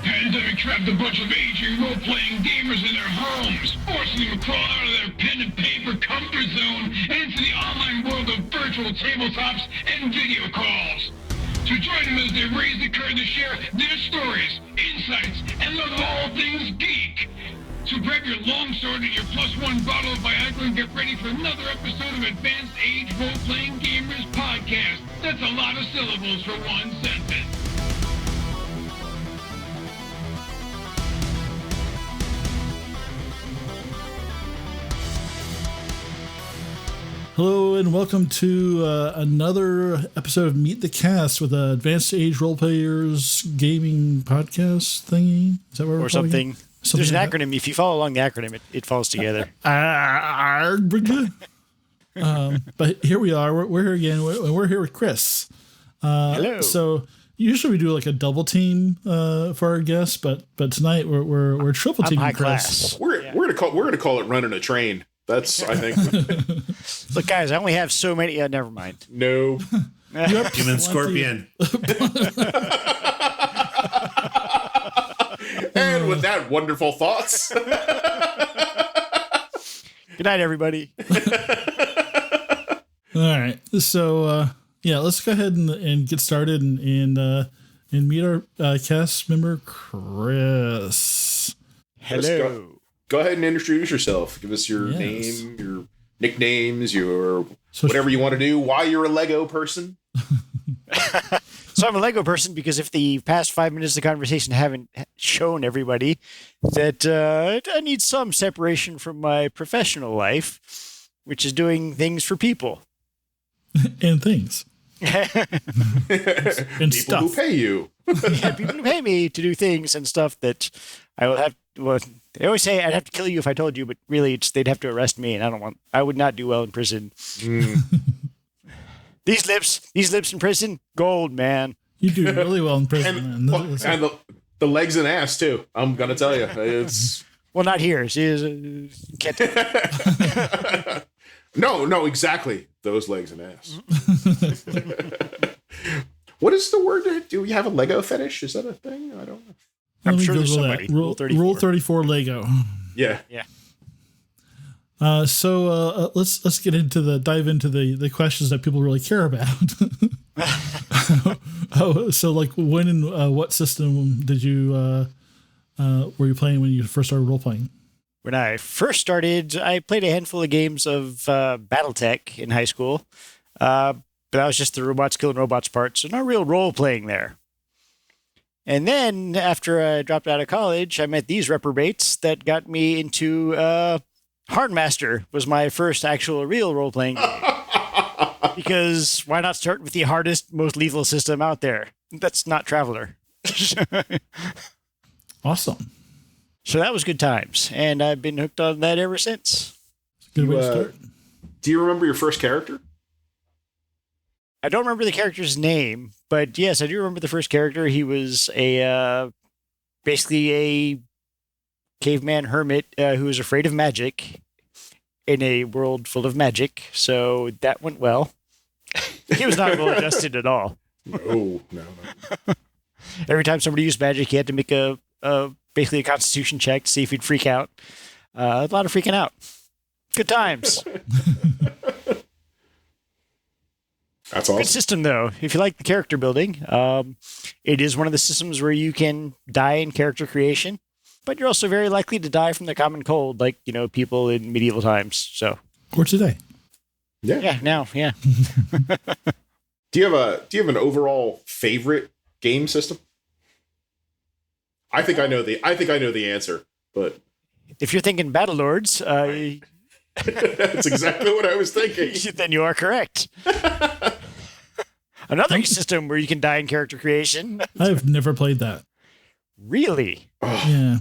pandemic trapped a bunch of aging role-playing gamers in their homes, forcing them to crawl out of their pen and paper comfort zone and into the online world of virtual tabletops and video calls. So join them as they raise the curtain to share their stories, insights, and love of all things geek. So grab your longsword and your +1 bottle of Viagra and get ready for another episode of Advanced Age Role-Playing Gamers Podcast. That's a lot of syllables for one sentence. Hello and welcome to another episode of Meet the Cast with Advanced Age Role Players Gaming Podcast thingy. Is that what we're something? Calling it? Something There's an like acronym. If you follow along the acronym, it falls together. But here we are. We're here again. We're here with Chris. Hello. So usually we do like a double team for our guests, but tonight we're triple teaming high Chris. class. We're gonna call it running a train. That's, I think. Look, guys, I only have so many. Never mind. No. Human scorpion. And with that wonderful thoughts. Good night, everybody. All right. So let's go ahead and get started and meet our cast member Chris. Hello. Go ahead and introduce yourself. Give us your name, your nicknames, your whatever you want to do. Why you're a Lego person. So I'm a Lego person because if the past 5 minutes of the conversation haven't shown everybody that I need some separation from my professional life, which is doing things for people. And things. And People stuff. who pay you. Yeah, people who pay me to do things and stuff that I will have. Well, they always say I'd have to kill you if I told you, but really, they'd have to arrest me, and I would not do well in prison. These lips in prison, gold, man. You do really well in prison. And man. the legs and ass too. I'm gonna tell you, it's Well, not here. She is. Can't. no, exactly those legs and ass. What is the word? Do we have a Lego fetish? Is that a thing? I don't know. I'm sure Google there's that. somebody. Rule 34 Lego. Yeah. Yeah. So let's dive into the questions that people really care about. So like when and what system did you were you playing when you first started role playing? When I first started, I played a handful of games of BattleTech in high school, but that was just the robots killing robots part, so no real role playing there. And then after I dropped out of college, I met these reprobates that got me into Hardmaster was my first actual real role-playing game. Because why not start with the hardest, most lethal system out there? That's not Traveler. Awesome. So that was good times, and I've been hooked on that ever since. Good way to start. Do you remember your first character? I don't remember the character's name, but yes, I do remember the first character. He was basically a caveman hermit who was afraid of magic in a world full of magic. So that went well. He was not well adjusted at all. No. Every time somebody used magic, he had to make basically a constitution check to see if he'd freak out. A lot of freaking out. Good times. That's awesome. Good system, though. If you like the character building, it is one of the systems where you can die in character creation, but you're also very likely to die from the common cold, like people in medieval times. So, Or today. Yeah. Now. Do you have an overall favorite game system? I think I know the answer, but if you're thinking Battlelords, that's exactly what I was thinking. then you are correct. Another system where you can die in character creation. I've never played that. Really? Yeah.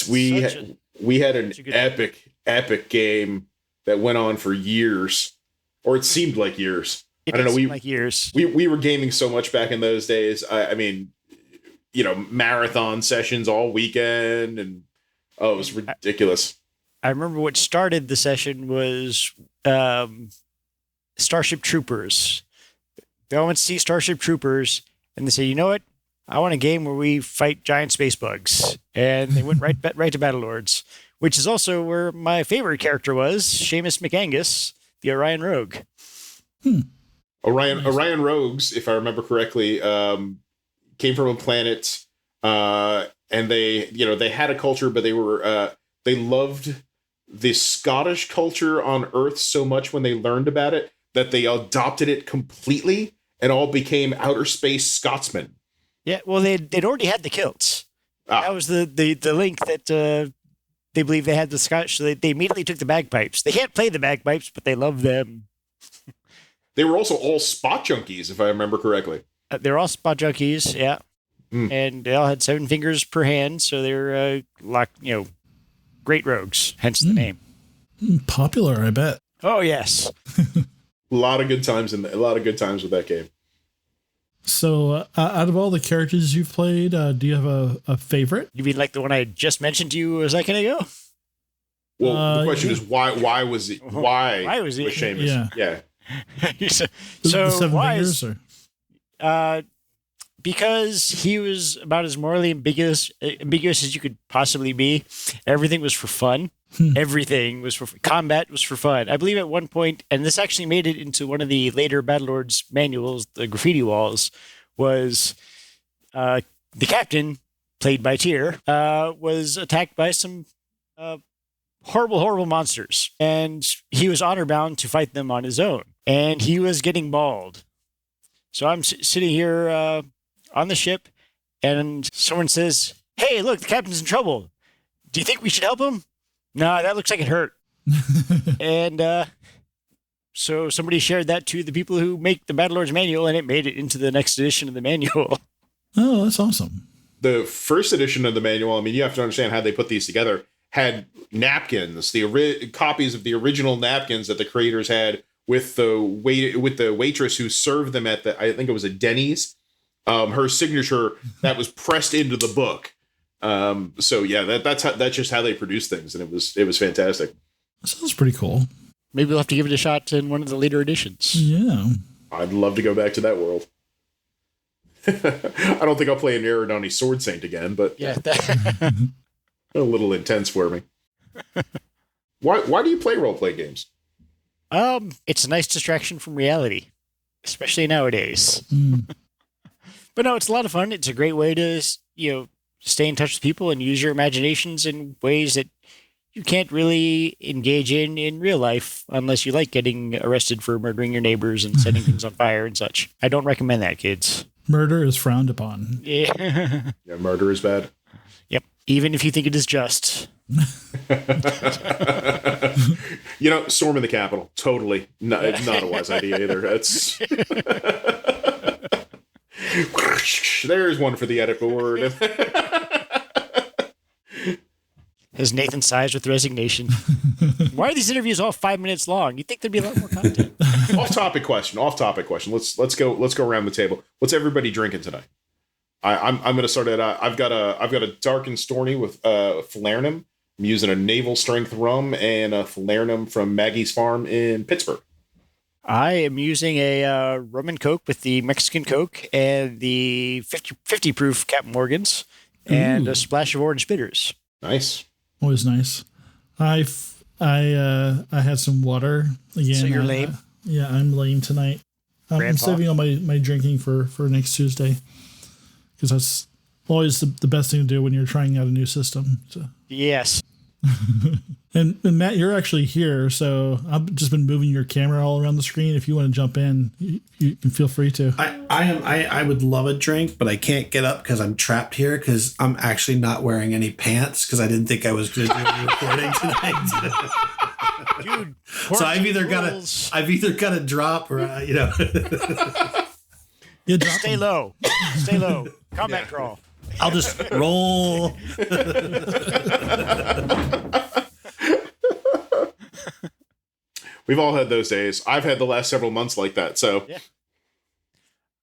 We had an epic game that went on for years, or it seemed like years. I don't know. Like years. We were gaming so much back in those days. I mean, marathon sessions all weekend, and it was ridiculous. I remember what started the session was Starship Troopers. They all went to see Starship Troopers, and they said, you know what? I want a game where we fight giant space bugs. And they went right to Battlelords, which is also where my favorite character was, Seamus McAngus, the Orion Rogue. Orion Rogues, if I remember correctly, came from a planet, and they had a culture, but they loved the Scottish culture on Earth so much when they learned about it that they adopted it completely and all became outer space Scotsmen. Yeah, well, they'd already had the kilts. That was the link that they believe they had the Scottish. So they immediately took the bagpipes. They can't play the bagpipes, but they love them. They were also all spot junkies, if I remember correctly. They're all spot junkies, yeah. And they all had 7 fingers per hand, so they're great rogues, hence the name. Popular, I bet. Oh yes. A lot of good times with that game. So, out of all the characters you've played, do you have a favorite? You mean like the one I just mentioned to you a second ago? Well, the question is why was it? Why was Seamus? Yeah. so the 7 why fingers, or? Because he was about as morally ambiguous as you could possibly be. Everything was for fun. Everything was for combat was for fun. I believe at one point, and this actually made it into one of the later Battlelords manuals, the graffiti walls, was the captain, played by Tyr, was attacked by some horrible monsters, and he was honor bound to fight them on his own, and he was getting mauled. So I'm sitting here on the ship, and someone says, "Hey, look, the captain's in trouble. Do you think we should help him?" "No, that looks like it hurt." And so somebody shared that to the people who make the Battlelords manual, and it made it into the next edition of the manual. Oh, that's awesome. The first edition of the manual, I mean, you have to understand how they put these together, had napkins, copies of the original napkins that the creators had with the waitress who served them at I think it was a Denny's. Her signature that was pressed into the book. So yeah, that's just how they produce things, and it was fantastic. That sounds pretty cool. Maybe we'll have to give it a shot in one of the later editions. Yeah, I'd love to go back to that world. I don't think I'll play an Eridani Sword Saint again, but yeah, a little intense for me. Why do you play role play games? It's a nice distraction from reality, especially nowadays. But no, it's a lot of fun. It's a great way to stay in touch with people and use your imaginations in ways that you can't really engage in real life unless you like getting arrested for murdering your neighbors and setting things on fire and such. I don't recommend that, kids. Murder is frowned upon. Yeah. Yeah, murder is bad. Yep. Even if you think it is just. Storming the Capitol. Totally. Not a wise idea either. That's... There's one for the editor. As Nathan sighs with resignation. Why are these interviews all 5 minutes long? You'd think there'd be a lot more content. Off-topic question. Let's go around the table. What's everybody drinking tonight? I'm going to start it out. I've got a dark and stormy with Falernum. I'm using a naval strength rum and a Falernum from Maggie's Farm in Pittsburgh. I am using a rum and coke with the Mexican Coke and the 50 proof Captain Morgan's and a splash of orange bitters. Nice. Always nice. I had some water again. So you're lame? Yeah, I'm lame tonight. I'm saving all my drinking for next Tuesday because that's always the best thing to do when you're trying out a new system. So. Yes. And Matt, you're actually here, so I've just been moving your camera all around the screen. If you want to jump in, you can feel free to. I would love a drink, but I can't get up because I'm trapped here because I'm actually not wearing any pants because I didn't think I was going to do a recording tonight. Dude, so I've either got to drop or Yeah, Stay low. Stay low. Combat crawl. I'll just roll. We've all had those days. I've had the last several months like that. So yeah.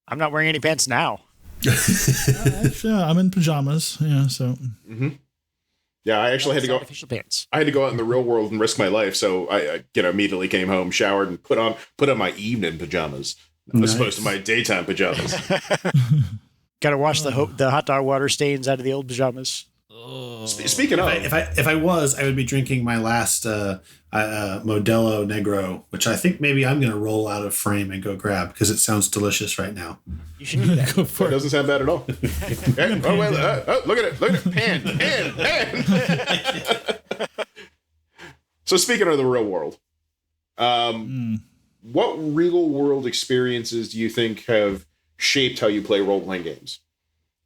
I'm not wearing any pants now. Actually, I'm in pajamas. Yeah, so. Mm-hmm. Yeah, I actually had to go. Official pants. I had to go out in the real world and risk my life. So I immediately came home, showered, and put on my evening pajamas as opposed to my daytime pajamas. Gotta wash the hot dog water stains out of the old pajamas. Speaking of, If I was, I would be drinking my last Modelo Negro, which I think maybe I'm going to roll out of frame and go grab because it sounds delicious right now. You should do that. Go for it it. doesn't sound bad at all. Hey, oh, wait, look at it. Pan. So speaking of the real world, what real world experiences do you think have shaped how you play role-playing games?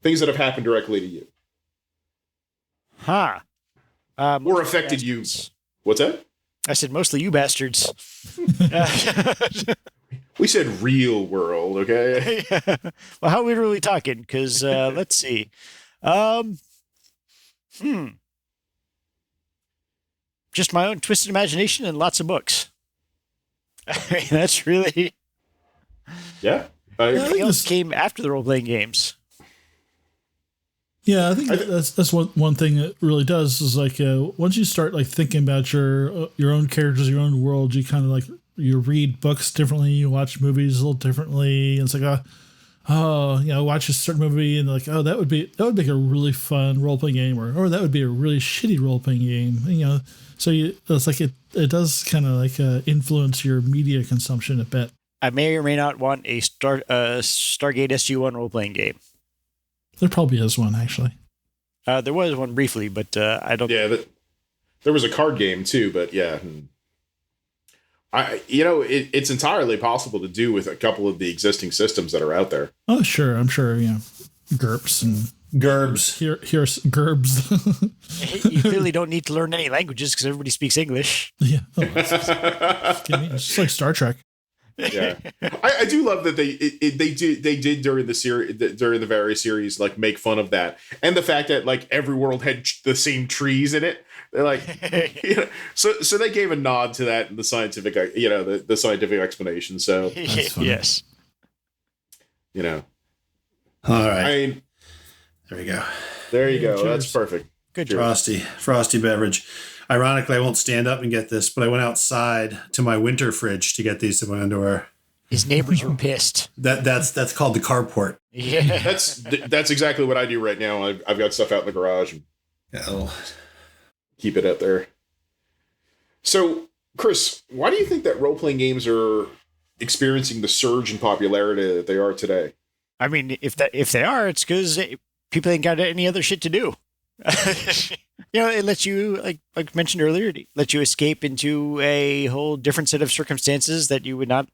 Things that have happened directly to you. Huh. Or affected you. What's that? I said mostly you bastards. We said real world, okay? Well, how are we really talking? Because let's see. Just my own twisted imagination and lots of books. I mean, that's really... Yeah. Everything else came after the role-playing games. Yeah, I think that's one thing that really does is like once you start like thinking about your own characters, your own world, you kind of like you read books differently, you watch movies a little differently, and it's like watch a certain movie and like that would make a really fun role playing game, or that would be a really shitty role playing game, So it's like it does kind of like influence your media consumption a bit. I may or may not want a Stargate SG-1 role playing game. There probably is one, actually. There was one briefly, but I don't... Yeah, there was a card game, too, but yeah. It's entirely possible to do with a couple of the existing systems that are out there. Oh, sure. I'm sure, GURPS and... Gerbs. Here's GURBS. You clearly don't need to learn any languages because everybody speaks English. Yeah. It's just like Star Trek. Yeah, I do love that they did during the various series like make fun of that, and the fact that like every world had the same trees in it. They're like, so they gave a nod to that in the scientific, the scientific explanation. So yes, all right. There we go. There you go. Cheers. That's perfect. Good Cheers. Frosty beverage. Ironically, I won't stand up and get this, but I went outside to my winter fridge to get these in my underwear. His neighbors were pissed. That's called the carport. Yeah, that's exactly what I do right now. I've got stuff out in the garage and keep it out there. So, Chris, why do you think that role-playing games are experiencing the surge in popularity that they are today? I mean, if they are, it's because people ain't got any other shit to do. It lets you, like I mentioned earlier, it lets you escape into a whole different set of circumstances that you would not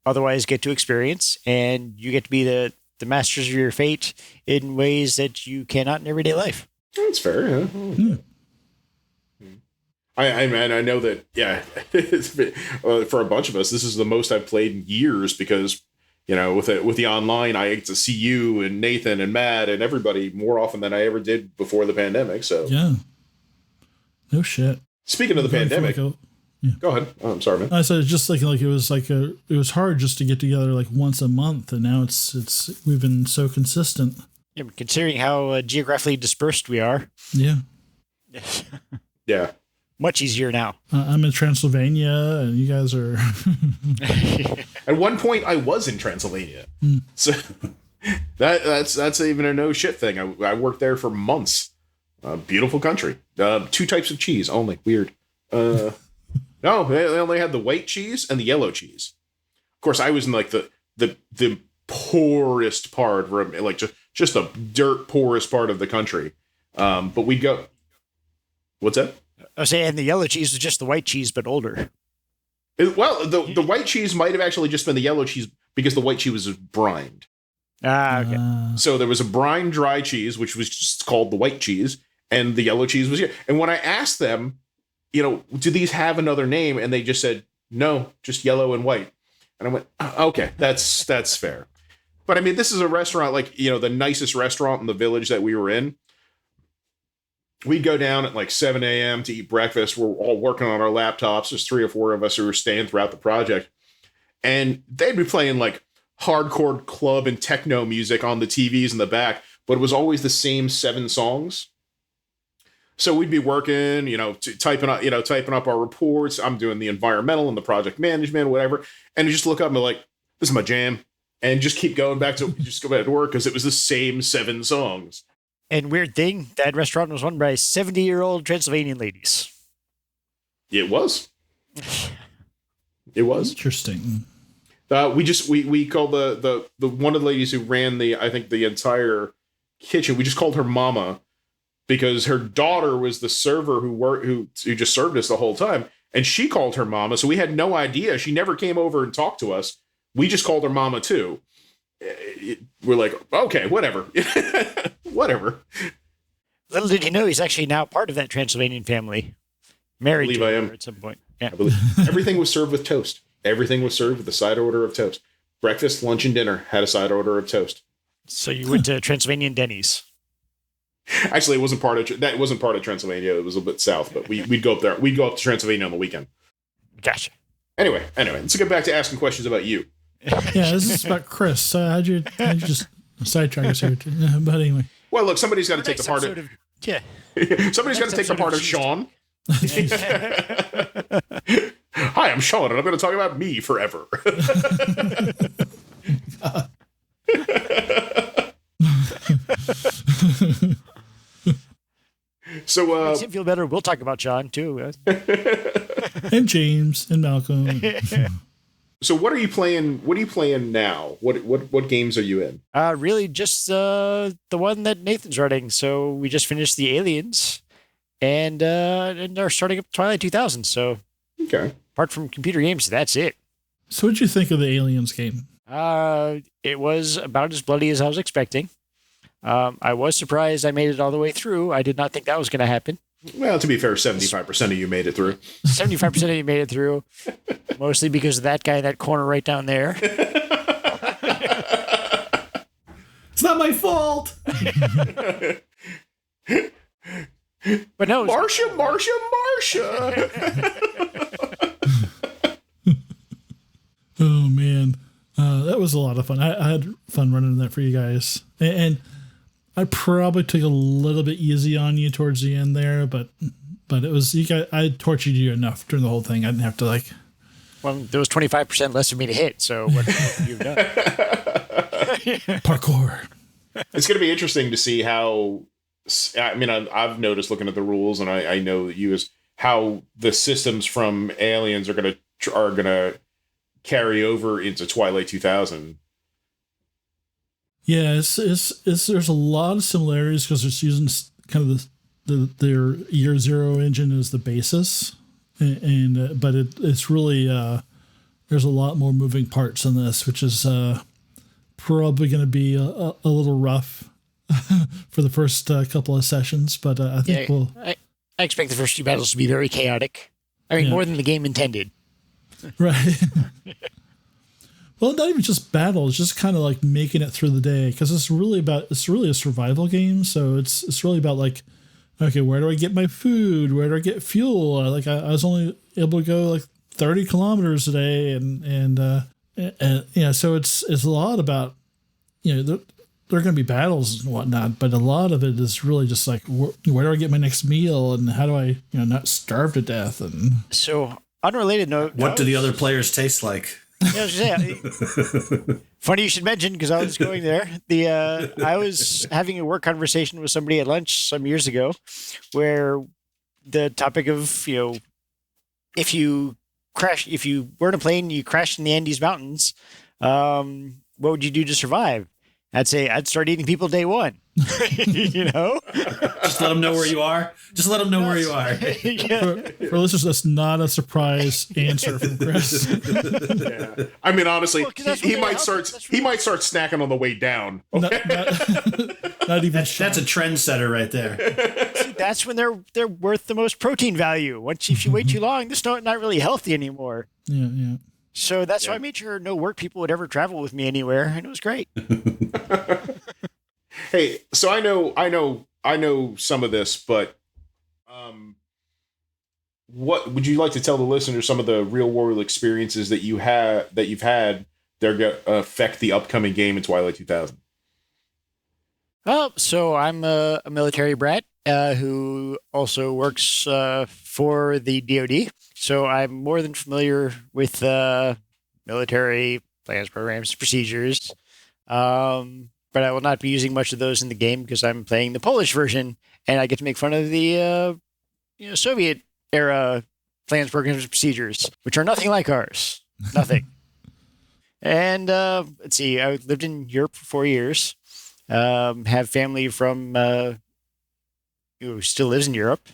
otherwise get to experience, and you get to be the masters of your fate in ways that you cannot in everyday life. That's fair, yeah. I know that, yeah, for a bunch of us, this is the most I've played in years because, with the online, I get to see you and Nathan and Matt and everybody more often than I ever did before the pandemic. So yeah, no shit. Speaking of the pandemic, go ahead. Oh, I'm sorry, man. I said just like it was hard just to get together like once a month, and now it's we've been so consistent. Yeah, considering how geographically dispersed we are. Yeah. Yeah. Much easier now. I'm in Transylvania, and you guys are. At one point, I was in Transylvania, so that's even a no shit thing. I worked there for months. Beautiful country. 2 types of cheese only. Weird. No, they only had the white cheese and the yellow cheese. Of course, I was in like the poorest part, like just the dirt poorest part of the country. But we'd go. What's that? I was saying the yellow cheese was just the white cheese, but older. The white cheese might have actually just been the yellow cheese because the white cheese was brined. Ah, okay. So there was a brine dry cheese, which was just called the white cheese, and the yellow cheese was here. And when I asked them, do these have another name? And they just said, no, just yellow and white. And I went, okay, that's fair. But I mean, this is a restaurant, like, the nicest restaurant in the village that we were in. We'd go down at like 7 a.m. to eat breakfast. We're all working on our laptops. There's 3 or 4 of us who were staying throughout the project. And they'd be playing like hardcore club and techno music on the TVs in the back, but it was always the same 7 songs. So we'd be working, typing up our reports. I'm doing the environmental and the project management, whatever. And you just look up and be like, this is my jam. and just keep going back to just go back to work because it was the same 7 songs. And weird thing, that restaurant was run by 70-year-old Transylvanian ladies. It was. It was Interesting. We called the one of the ladies who ran the entire kitchen. We just called her Mama because her daughter was the server who just served us the whole time, and she called her Mama. So we had no idea. She never came over and talked to us. We just called her Mama too. We're like, okay, whatever, whatever. Little did you know, he's actually now part of that Transylvanian family. Married to her at some point. Yeah. I believe everything was served with toast. Everything was served with a side order of toast. Breakfast, lunch, and dinner had a side order of toast. So you went to Transylvanian Denny's. Actually, it wasn't part of Transylvania. It was a bit south, but we'd go up there. We'd go up to Transylvania on the weekend. Gotcha. Anyway, let's get back to asking questions about you. Yeah, this is about Chris. How'd you just sidetrack us here? But anyway. Well, look, somebody's got to take the part of. Yeah. Somebody's got to take the part of Sean. Hi, I'm Sean, and I'm going to talk about me forever. So, makes him feel better. We'll talk about John too. And James and Malcolm. So, what are you playing? What are you playing now? What games are you in? Really, just the one that Nathan's running. So we just finished the Aliens, and are starting up Twilight 2000. So, okay. Apart from computer games, that's it. So, what'd you think of the Aliens game? It was about as bloody as I was expecting. I was surprised I made it all the way through. I did not think that was going to happen. Well, to be fair, 75% of you made it through. 75% of you made it through, mostly because of that guy in that corner right down there. It's not my fault. But no, Marcia. Oh, man. That was a lot of fun. I had fun running that for you guys. And I probably took a little bit easy on you towards the end there, but it was, I tortured you enough during the whole thing. I didn't have to Well, there was 25% less for me to hit, so what have you done? Parkour. It's going to be interesting to see how. I mean, I've noticed looking at the rules, and I know that you is how the systems from Aliens are gonna carry over into Twilight 2000. Yeah, there's a lot of similarities because it's using kind of their Year Zero engine as the basis, but it's really there's a lot more moving parts in this, which is probably going to be a little rough for the first couple of sessions. But I think I expect the first few battles to be very chaotic. I mean, more than the game intended. Right. Well, not even just battles, just kind of like making it through the day, because it's really a survival game. So it's really about like, okay, where do I get my food? Where do I get fuel? I was only able to go like 30 kilometers a day, and so it's a lot about, there are going to be battles and whatnot, but a lot of it is really just like, where do I get my next meal, and how do I not starve to death? And so, unrelated note, what do the other players taste like? Funny you should mention, because I was going there. I was having a work conversation with somebody at lunch some years ago, where the topic of if you were in a plane, you crashed in the Andes Mountains, what would you do to survive? I'd say I'd start eating people day one. Just let them know where you are. For listeners, that's not a surprise answer from Chris. Yeah. I mean, honestly, he might start snacking on the way down. Okay? Not even. That's a trendsetter right there. See, that's when they're worth the most protein value. If you wait too long, they're not really healthy anymore. Yeah. So that's why I made sure no work people would ever travel with me anywhere, and it was great. Hey, so I know some of this, but what would you like to tell the listeners some of the real world experiences that you've had that are going to affect the upcoming game in Twilight 2000? So I'm a military brat who also works for the DoD. So I'm more than familiar with military plans, programs, procedures. But I will not be using much of those in the game because I'm playing the Polish version, and I get to make fun of the Soviet era plans, programs, and procedures, which are nothing like ours. Nothing. And let's see, I lived in Europe for 4 years. Have family from who still lives in Europe.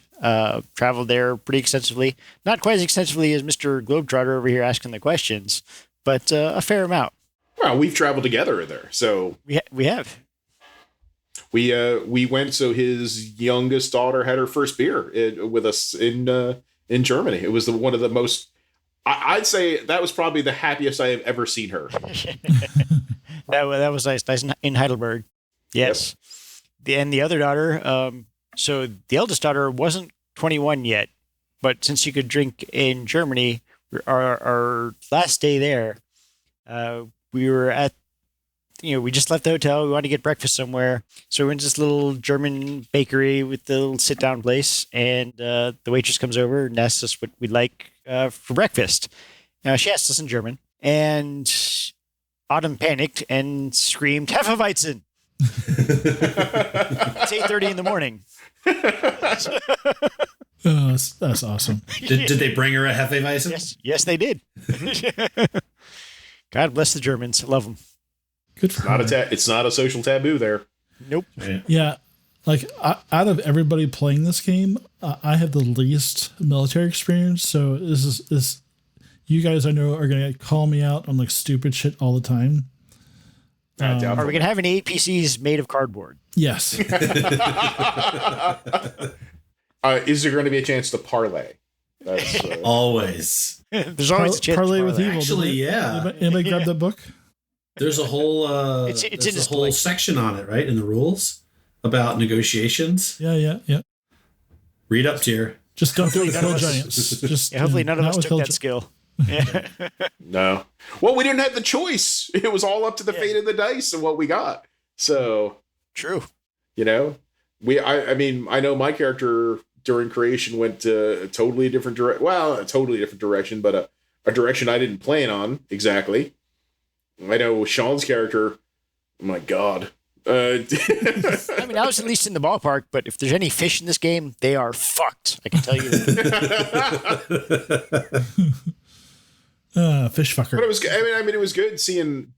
Traveled there pretty extensively. Not quite as extensively as Mr. Globetrotter over here asking the questions, but a fair amount. Well, we've traveled together in there, so We have. we went. So his youngest daughter had her first beer with us in Germany. It was one of the most. I'd say that was probably the happiest I have ever seen her. That was nice in Heidelberg. Yes. And the other daughter, so the eldest daughter wasn't 21 yet, but since you could drink in Germany, our last day there, we were at, we just left the hotel. We wanted to get breakfast somewhere. So we went to this little German bakery with the little sit-down place, and the waitress comes over and asks us what we'd like for breakfast. She asked us in German, and Autumn panicked and screamed, Hefeweizen! It's 8:30 in the morning. Oh, that's awesome. Did they bring her a Hefeweizen? Yes, they did. God bless the Germans. I love them. Good for her. It's not a social taboo there. Nope. Yeah. Like, out of everybody playing this game, I have the least military experience. So this you guys I know are going to call me out on like stupid shit all the time. Are we going to have any APCs made of cardboard? Yes. Is there going to be a chance to parlay? That's, Always. There's always a chance. Parlay with evil. Actually, yeah. Anybody grab that book? There's a whole It's in there's a display. whole section on it, right, in the rules about negotiations. Yeah. Read up, tier. Just don't do it with Hopefully kill none of us- giants. Just Hopefully none of not us with took kill that gi- skill. no. Well, we didn't have the choice. It was all up to the fate of the dice and what we got. So, True. I mean, I know my character during creation went to a totally different direction, but a direction I didn't plan on exactly. I know Sean's character, oh my God. I mean, I was at least in the ballpark, but if there's any fish in this game, they are fucked. I can tell you that. Fish fucker. But it was. I mean, it was good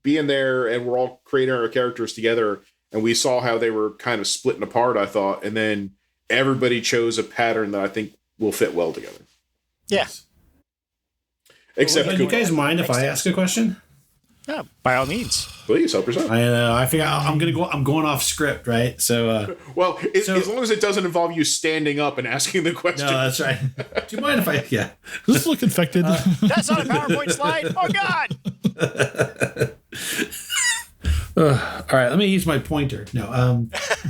being there, and we're all creating our characters together, and we saw how they were kind of splitting apart. I thought, and then everybody chose a pattern that I think will fit well together. Yeah. Except, Do you guys mind if I ask a question? Yeah, by all means. please help yourself. I figure I'm going off script, right? So, Well, as long as it doesn't involve you standing up and asking the question. no, that's right. Do you mind if I? Yeah. Does this look infected? That's not a PowerPoint slide. Oh God. All right, let me use my pointer. No,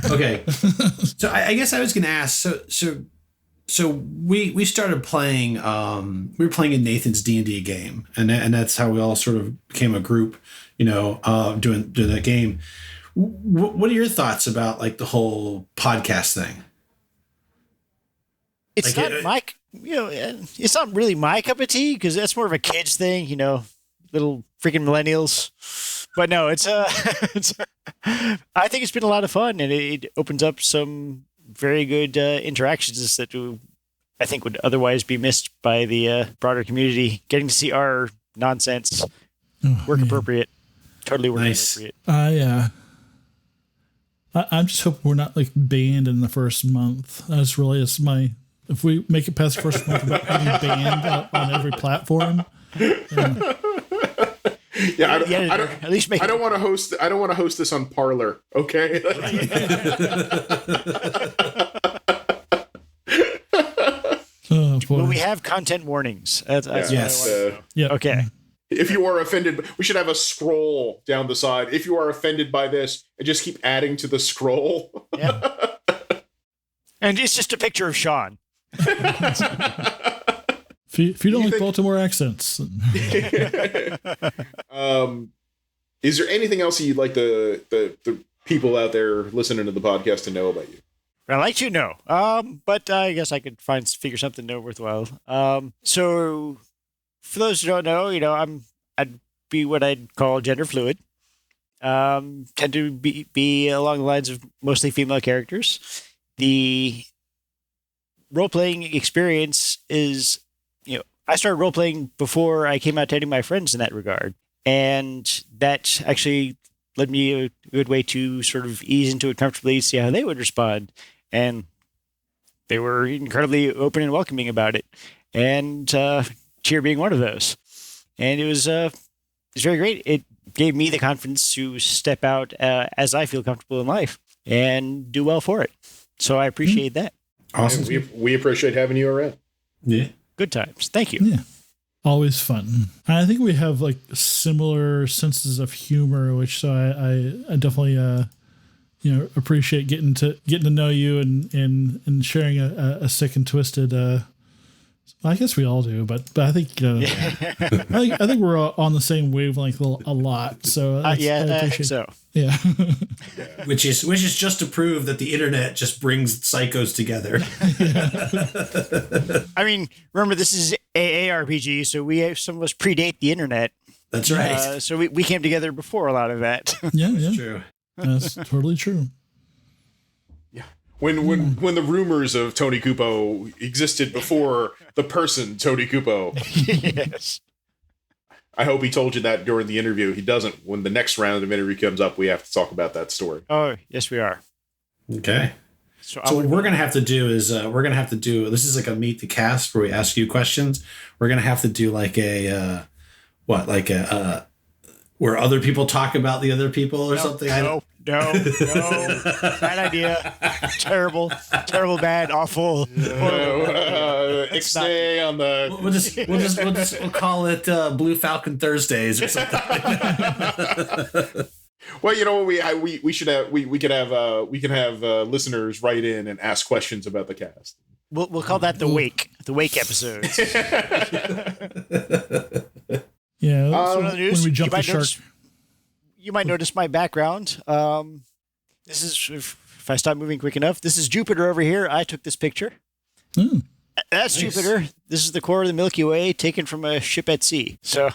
okay. So I guess I was going to ask. So we started playing. We were playing in Nathan's D&D game, and that's how we all sort of became a group. Doing that game. What are your thoughts about like the whole podcast thing? It's Like, not my, it's not really my cup of tea because that's more of a kids thing, little freaking millennials. But no, it's I think it's been a lot of fun, and it opens up some very good interactions that I think would otherwise be missed by the broader community. Getting to see our nonsense work appropriate, totally work Nice. appropriate. Yeah. I'm just hoping we're not like banned in the first month. That's really if we make it past the first month without getting banned on every platform. Yeah, At least make I don't want to host. I don't want to host this on Parlor. Okay. Oh boy. Will we have content warnings? That's Yes. what I want to know. Yeah. Okay. If you are offended, we should have a scroll down the side. If you are offended by this, and just keep adding to the scroll. Yeah. And it's just a picture of Sean. If you don't like think- Baltimore accents, Is there anything else you'd like the people out there listening to the podcast to know about you? I'd like to know. But I guess I could figure something worthwhile. So for those who don't know, I'd be what I'd call gender fluid. Tend to be along the lines of mostly female characters. The role-playing experience is, I started role-playing before I came out to any of my friends in that regard. And that actually led me a good way to sort of ease into it comfortably, see how they would respond. And they were incredibly open and welcoming about it. And Cheer being one of those. And it was very great. It gave me the confidence to step out as I feel comfortable in life and do well for it. So I appreciate that. Awesome. We appreciate having you around. Yeah. Good times. Thank you. Yeah. Always fun. I think we have like similar senses of humor, which so I definitely appreciate getting to know you and sharing a sick and twisted. I guess we all do, but I think I think we're all on the same wavelength a lot. So I think so. Yeah. Which is just to prove that the internet just brings psychos together. I mean, remember this is AARPG, so some of us predate the internet. That's right. So we came together before a lot of that. Yeah, That's true. That's totally true. Yeah. When the rumors of Tony Kupo existed before the person Tony Kupo. Yes. I hope he told you that during the interview. He doesn't. When the next round of interview comes up, we have to talk about that story. Oh, yes, we are. Okay. So what we're going to have to do is this is like a meet the cast where we ask you questions. We're going to have to do like a where other people talk about the other people or something. No. Bad idea. Terrible, bad, awful. Ixnay on the. We'll call it Blue Falcon Thursdays or something. Well, you know what we should have we can have listeners write in and ask questions about the cast. We'll call that the wake episodes. Yeah. When we jump the shark. You might notice my background. This is, if I stop moving quick enough, this is Jupiter over here. I took this picture. Mm. That's nice. Jupiter. This is the core of the Milky Way taken from a ship at sea. So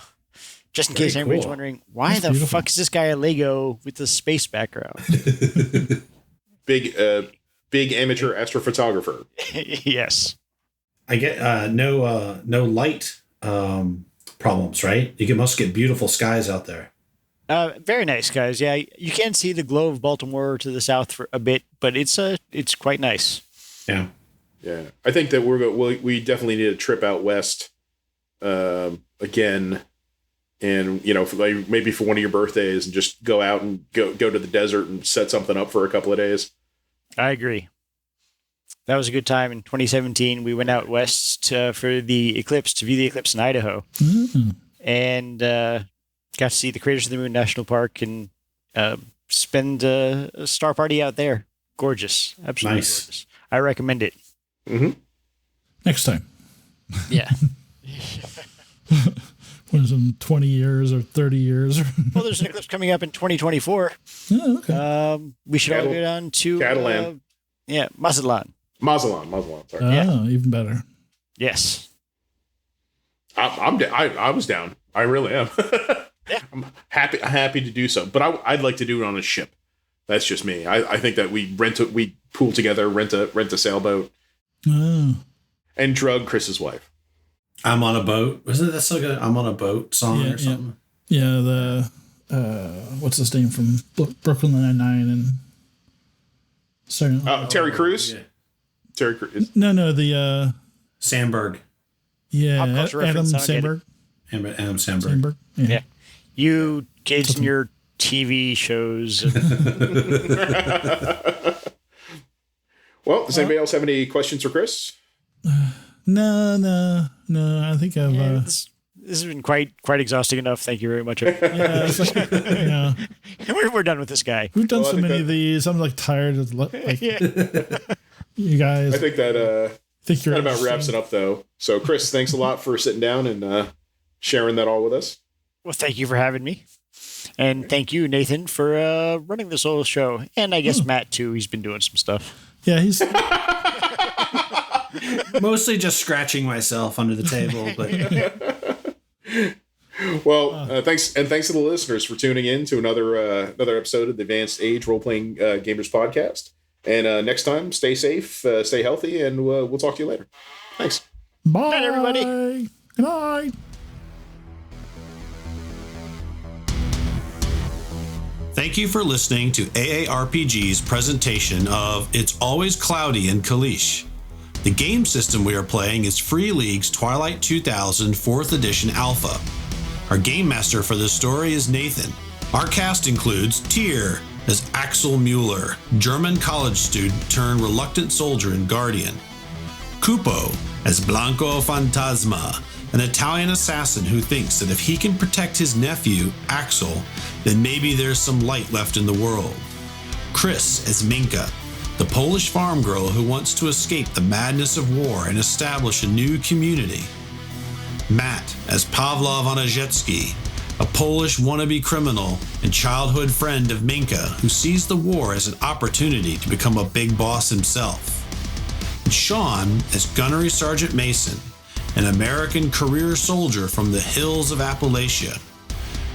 just in case anybody's wondering, why the fuck is this guy a Lego with the space background? Big amateur astrophotographer. Yes. I get no light problems, right? You must get beautiful skies out there. Very nice, guys. Yeah, you can see the glow of Baltimore to the south for a bit, but it's quite nice. Yeah. Yeah. I think that we definitely need a trip out west again, and maybe for one of your birthdays, and just go out and go to the desert and set something up for a couple of days. I agree. That was a good time in 2017. We went out west for the eclipse, to view the eclipse in Idaho, and got to see the Craters of the Moon National Park and spend a star party out there. Gorgeous. Absolutely gorgeous. I recommend it. Mm-hmm. Next time. Yeah. When it's in 20 years or 30 years. Well, there's an eclipse coming up in 2024. Oh, okay. We should all go down to Catalan. Mazatlan. Oh, Sorry. even better. Yes. I was down. I really am. Yeah. I'm happy to do so, but I'd like to do it on a ship. That's just me. I think that we pool together, rent a sailboat, and drug Chris's wife. I'm on a boat. Wasn't that so good? I'm on a boat song or something? Yeah, the what's his name from Brooklyn Nine-Nine and Terry Crews. Yeah. Terry Crews. No, the Sandberg. Yeah, Pop culture Adam reference, Sandberg. Adam Sandberg. Yeah. You kids and your TV shows. Well, does anybody else have any questions for Chris? No. I think I've. This has been quite exhausting enough. Thank you very much. We're done with this guy. We've done so many of these. I'm like tired of you guys. I think that that about wraps it up, though. So, Chris, thanks a lot for sitting down and sharing that all with us. Well, thank you for having me. And thank you, Nathan, for running this whole show. And I guess Matt, too. He's been doing some stuff. Yeah, he's mostly just scratching myself under the table. But Well, thanks to the listeners for tuning in to another episode of the Advanced Age Role Playing Gamers Podcast. And next time, stay safe, stay healthy, and we'll talk to you later. Thanks. Bye, Night, everybody. Good night. Thank you for listening to AARPG's presentation of It's Always Cloudy in Kalish. The game system we are playing is Free League's Twilight 2000 4th Edition Alpha. Our game master for this story is Nathan. Our cast includes Tyr as Axel Mueller, German college student turned reluctant soldier and guardian. Cupo as Blanco Fantasma, an Italian assassin who thinks that if he can protect his nephew, Axel, then maybe there's some light left in the world. Chris as Minka, the Polish farm girl who wants to escape the madness of war and establish a new community. Matt as Pawlaw Wojciechowski, a Polish wannabe criminal and childhood friend of Minka who sees the war as an opportunity to become a big boss himself. And Sean as Gunnery Sergeant Mason, an American career soldier from the hills of Appalachia.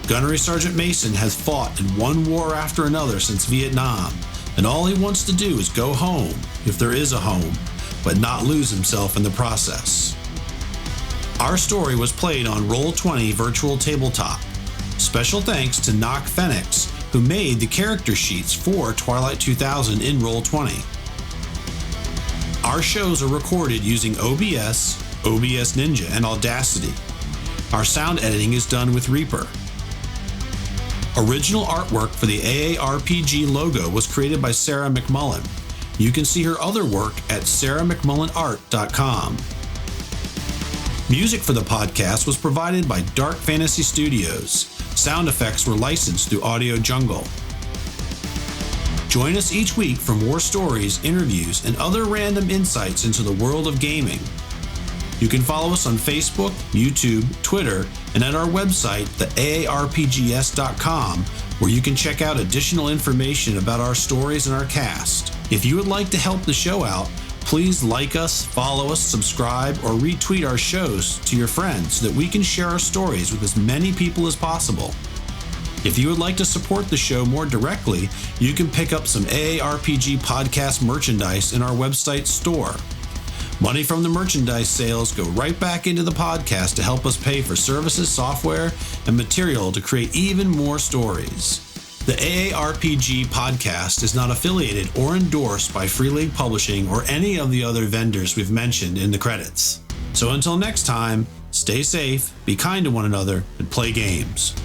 Gunnery Sergeant Mason has fought in one war after another since Vietnam, and all he wants to do is go home, if there is a home, but not lose himself in the process. Our story was played on Roll20 Virtual Tabletop. Special thanks to Knock Phoenix, who made the character sheets for Twilight 2000 in Roll20. Our shows are recorded using OBS, OBS Ninja, and Audacity. Our sound editing is done with Reaper. Original artwork for the AARPG logo was created by Sarah McMullen. You can see her other work at sarahmcmullenart.com. Music for the podcast was provided by Dark Fantasy Studios. Sound effects were licensed through Audio Jungle. Join us each week for more stories, interviews, and other random insights into the world of gaming. You can follow us on Facebook, YouTube, Twitter, and at our website, theaarpgs.com, where you can check out additional information about our stories and our cast. If you would like to help the show out, please like us, follow us, subscribe, or retweet our shows to your friends so that we can share our stories with as many people as possible. If you would like to support the show more directly, you can pick up some AARPG podcast merchandise in our website store. Money from the merchandise sales go right back into the podcast to help us pay for services, software, and material to create even more stories. The AARPG podcast is not affiliated or endorsed by Free League Publishing or any of the other vendors we've mentioned in the credits. So until next time, stay safe, be kind to one another, and play games.